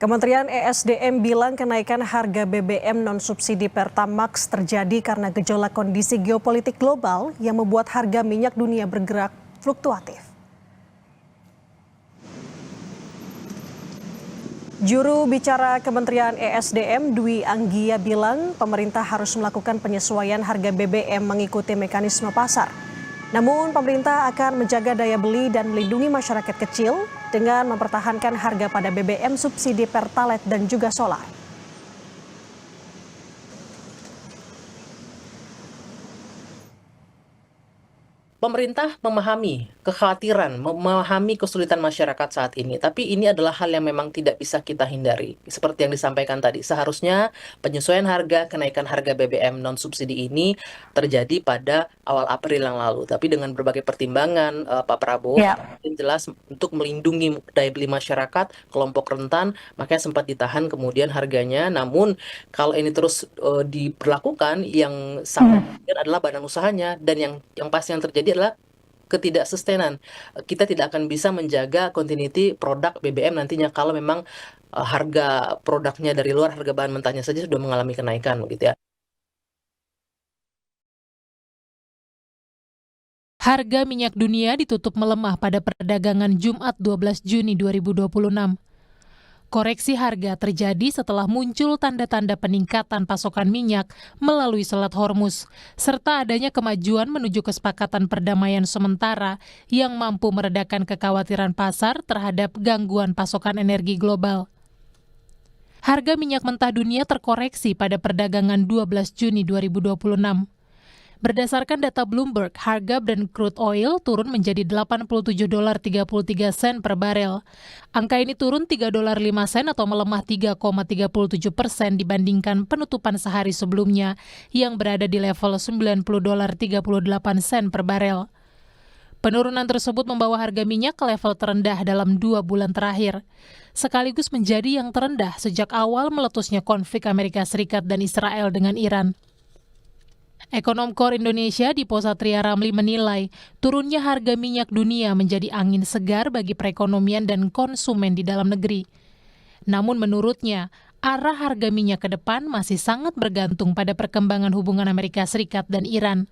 Kementerian ESDM bilang kenaikan harga BBM non-subsidi Pertamax terjadi karena gejolak kondisi geopolitik global yang membuat harga minyak dunia bergerak fluktuatif. Juru bicara Kementerian ESDM Dwi Anggia bilang pemerintah harus melakukan penyesuaian harga BBM mengikuti mekanisme pasar. Namun pemerintah akan menjaga daya beli dan melindungi masyarakat kecil dengan mempertahankan harga pada BBM subsidi Pertalite dan juga solar. Pemerintah memahami kekhawatiran, memahami kesulitan masyarakat saat ini, tapi ini adalah hal yang memang tidak bisa kita hindari. Seperti yang disampaikan tadi, seharusnya penyesuaian harga, kenaikan harga BBM non-subsidi ini terjadi pada awal April yang lalu. Tapi dengan berbagai pertimbangan, Pak Prabowo jelas untuk melindungi daya beli masyarakat, kelompok rentan, makanya sempat ditahan kemudian harganya. Namun kalau ini terus diberlakukan, yang sangat adalah badan usahanya, dan yang pasti yang terjadi adalah ketidaksustainan. Kita tidak akan bisa menjaga continuity produk BBM nantinya kalau memang harga produknya dari luar, harga bahan mentahnya saja sudah mengalami kenaikan gitu ya. Harga minyak dunia ditutup melemah pada perdagangan Jumat 12 Juni 2026. Koreksi harga terjadi setelah muncul tanda-tanda peningkatan pasokan minyak melalui Selat Hormuz, serta adanya kemajuan menuju kesepakatan perdamaian sementara yang mampu meredakan kekhawatiran pasar terhadap gangguan pasokan energi global. Harga minyak mentah dunia terkoreksi pada perdagangan 12 Juni 2026. Berdasarkan data Bloomberg, harga Brent crude oil turun menjadi $87.33 per barel. Angka ini turun $3.05 atau melemah 3,37% dibandingkan penutupan sehari sebelumnya yang berada di level $90.38 per barel. Penurunan tersebut membawa harga minyak ke level terendah dalam 2 bulan terakhir, sekaligus menjadi yang terendah sejak awal meletusnya konflik Amerika Serikat dan Israel dengan Iran. Ekonom Kor Indonesia Dipo Satria Ramli menilai turunnya harga minyak dunia menjadi angin segar bagi perekonomian dan konsumen di dalam negeri. Namun menurutnya, arah harga minyak ke depan masih sangat bergantung pada perkembangan hubungan Amerika Serikat dan Iran.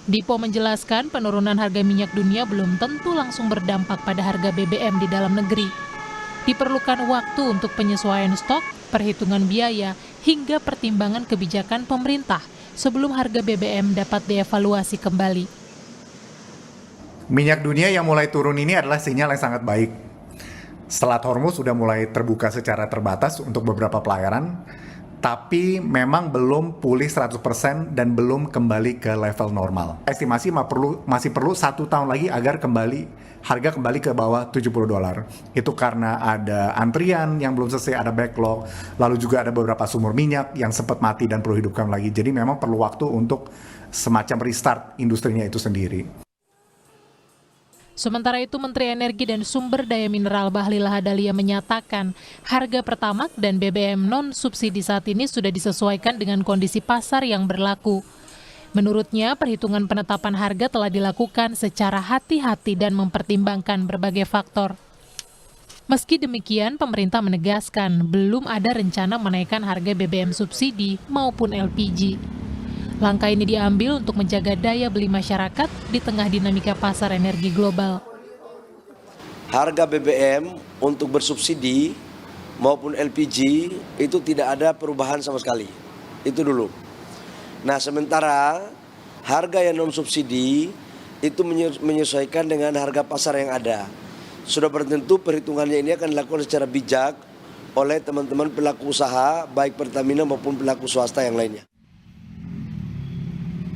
Dipo menjelaskan penurunan harga minyak dunia belum tentu langsung berdampak pada harga BBM di dalam negeri. Diperlukan waktu untuk penyesuaian stok, perhitungan biaya, hingga pertimbangan kebijakan pemerintah sebelum harga BBM dapat dievaluasi kembali. Minyak dunia yang mulai turun ini adalah sinyal yang sangat baik. Selat Hormuz sudah mulai terbuka secara terbatas untuk beberapa pelayaran, tapi memang belum pulih 100% dan belum kembali ke level normal. Estimasi masih perlu 1 tahun lagi agar harga kembali ke bawah $70. Itu karena ada antrian yang belum selesai, ada backlog, lalu juga ada beberapa sumur minyak yang sempat mati dan perlu hidupkan lagi. Jadi memang perlu waktu untuk semacam restart industrinya itu sendiri. Sementara itu, Menteri Energi dan Sumber Daya Mineral Bahlil Lahadalia menyatakan harga Pertamax dan BBM non-subsidi saat ini sudah disesuaikan dengan kondisi pasar yang berlaku. Menurutnya, perhitungan penetapan harga telah dilakukan secara hati-hati dan mempertimbangkan berbagai faktor. Meski demikian, pemerintah menegaskan belum ada rencana menaikkan harga BBM subsidi maupun LPG. Langkah ini diambil untuk menjaga daya beli masyarakat di tengah dinamika pasar energi global. Harga BBM untuk bersubsidi maupun LPG itu tidak ada perubahan sama sekali. Itu dulu. Nah, sementara harga yang non-subsidi itu menyesuaikan dengan harga pasar yang ada. Sudah bertentu perhitungannya ini akan dilakukan secara bijak oleh teman-teman pelaku usaha, baik Pertamina maupun pelaku swasta yang lainnya.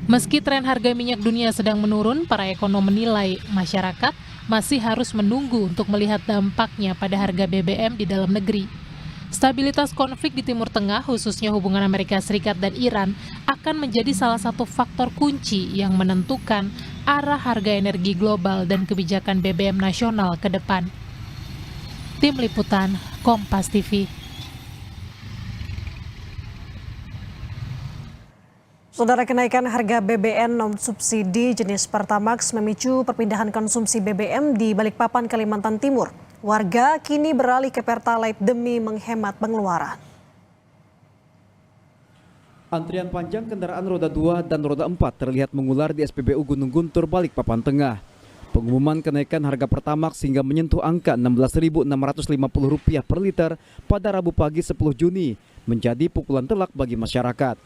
Meski tren harga minyak dunia sedang menurun, para ekonom menilai masyarakat masih harus menunggu untuk melihat dampaknya pada harga BBM di dalam negeri. Stabilitas konflik di Timur Tengah, khususnya hubungan Amerika Serikat dan Iran, akan menjadi salah satu faktor kunci yang menentukan arah harga energi global dan kebijakan BBM nasional ke depan. Tim Liputan, Kompas TV. Saudara, kenaikan harga BBM non-subsidi jenis Pertamax memicu perpindahan konsumsi BBM di Balikpapan, Kalimantan Timur. Warga kini beralih ke Pertalite demi menghemat pengeluaran. Antrian panjang kendaraan roda 2 dan roda 4 terlihat mengular di SPBU Gunung Guntur Balikpapan Tengah. Pengumuman kenaikan harga Pertamax hingga menyentuh angka Rp16.650 per liter pada Rabu pagi 10 Juni menjadi pukulan telak bagi masyarakat.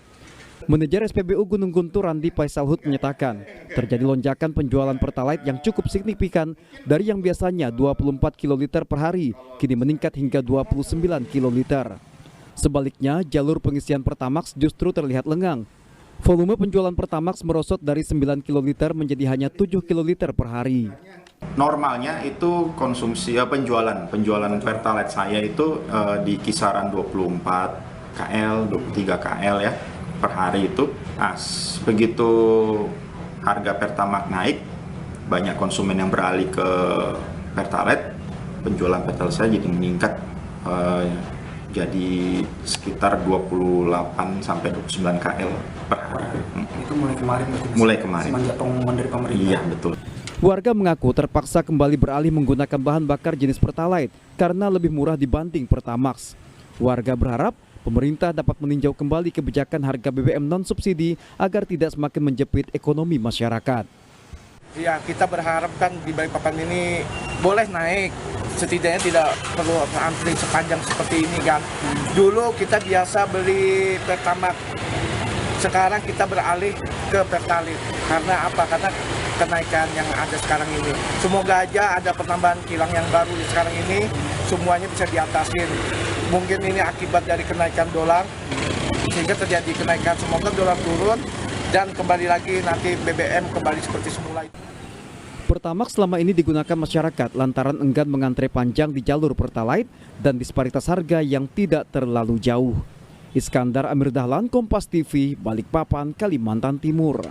Manajer SPBU Gunung Guntur Randi Paisalhut menyatakan, terjadi lonjakan penjualan Pertalite yang cukup signifikan dari yang biasanya 24 kiloliter per hari, kini meningkat hingga 29 kiloliter. Sebaliknya, jalur pengisian Pertamax justru terlihat lengang. Volume penjualan Pertamax merosot dari 9 kiloliter menjadi hanya 7 kiloliter per hari. Normalnya itu konsumsi penjualan Pertalite saya itu di kisaran 24 KL, 23 KL ya per hari itu. Nah, begitu harga Pertamax naik, banyak konsumen yang beralih ke Pertalite, penjualan Pertalite saya jadi meningkat jadi sekitar 28 sampai 29 KL per hari. Itu mulai kemarin? Mulai kemarin. Semenjak pengumuman dari pemerintah? Iya, betul. Warga mengaku terpaksa kembali beralih menggunakan bahan bakar jenis Pertalite karena lebih murah dibanding Pertamax. Warga berharap pemerintah dapat meninjau kembali kebijakan harga BBM non-subsidi agar tidak semakin menjepit ekonomi masyarakat. Ya, kita berharap kan di Balikpapan ini boleh naik, setidaknya tidak perlu antri sepanjang seperti ini kan. Dulu kita biasa beli Pertamax, sekarang kita beralih ke Pertalite. Karena apa? Karena kenaikan yang ada sekarang ini. Semoga aja ada penambahan kilang yang baru di sekarang ini, semuanya bisa diatasin. Mungkin ini akibat dari kenaikan dolar, sehingga terjadi kenaikan. Semoga dolar turun dan kembali lagi nanti BBM kembali seperti semula. Pertamax selama ini digunakan masyarakat lantaran enggan mengantre panjang di jalur Pertalite dan disparitas harga yang tidak terlalu jauh. Iskandar Amir Dahlan, Kompas TV, Balikpapan, Kalimantan Timur.